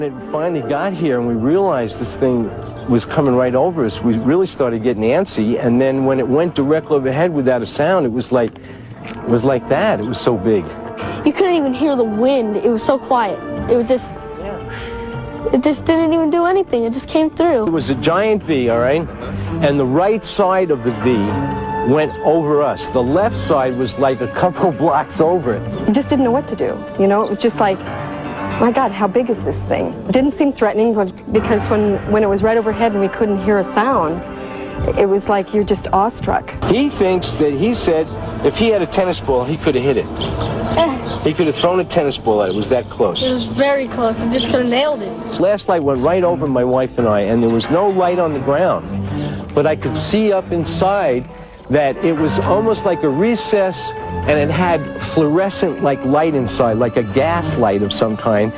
When it finally got here and we realized this thing was coming right over us, we really started getting antsy, and then when it went directly overhead without a sound, it was like that. It was so big. You couldn't even hear the wind. It was so quiet. It was just, it just didn't even do anything. It just came through. It was a giant V, all right? And the right side of the V went over us. The left side was like a couple blocks over it. You just didn't know what to do. You know, it was just like, my God, how big is this thing? It didn't seem threatening because when it was right overhead and we couldn't hear a sound, it was like you're just awestruck. He thinks that he said if he had a tennis ball, he could have hit it. He could have thrown a tennis ball at it. It was that close. It was very close. He just could have nailed it. Last light went right over my wife and I, and there was no light on the ground. But I could see up inside that it was almost like a recess, and it had fluorescent like light inside, like a gas light of some kind.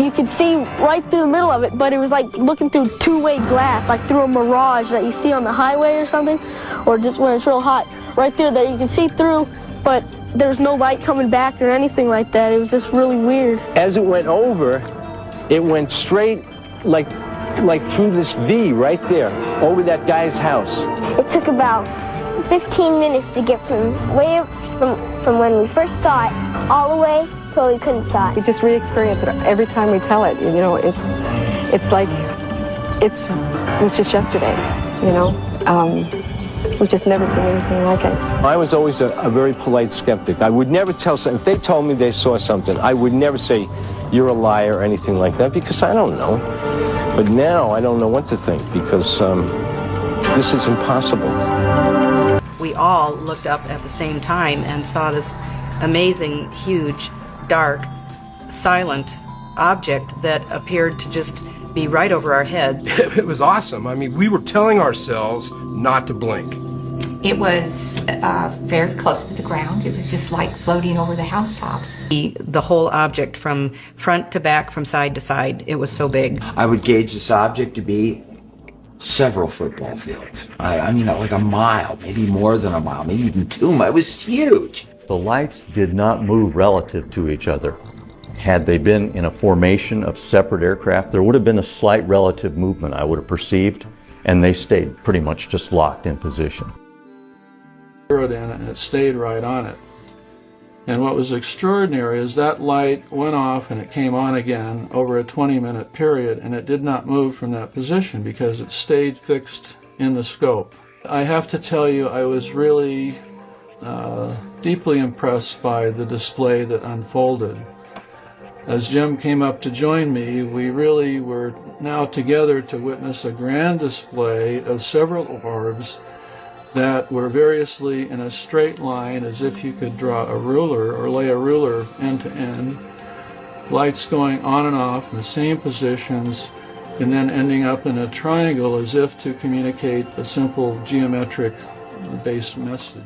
You could see right through the middle of it, but it was like looking through two-way glass, like through a mirage that you see on the highway or something, or just when it's real hot. Right there you can see through, but there's no light coming back or anything like that. It was just really weird. As it went over, it went straight like through this V right there, over that guy's house. It took about 15 minutes to get from when we first saw it all the way till we couldn't saw We it. just re-experience it every time we tell it. You know, it's like it was just yesterday. You know, we've just never seen anything like it. I was always a very polite skeptic. I would never tell someone, if they told me they saw something, I would never say, you're a liar or anything like that, because I don't know. But now I don't know what to think, because this is impossible. We all looked up at the same time and saw this amazing, huge, dark, silent object that appeared to just be right over our heads. It was awesome. I mean, we were telling ourselves not to blink. It was very close to the ground. It was just like floating over the housetops. The whole object from front to back, from side to side, it was so big. I would gauge this object to be several football fields. I mean, like a mile, maybe more than a mile, maybe even 2 miles. It was huge. The lights did not move relative to each other. Had they been in a formation of separate aircraft, there would have been a slight relative movement, I would have perceived, and they stayed pretty much just locked in position. Zeroed in and it stayed right on it. And what was extraordinary is that light went off and it came on again over a 20-minute period, and it did not move from that position because it stayed fixed in the scope. I have to tell you, I was really deeply impressed by the display that unfolded. As Jim came up to join me, we really were now together to witness a grand display of several orbs that were variously in a straight line, as if you could draw a ruler or lay a ruler end to end, lights going on and off in the same positions, and then ending up in a triangle as if to communicate a simple geometric based message.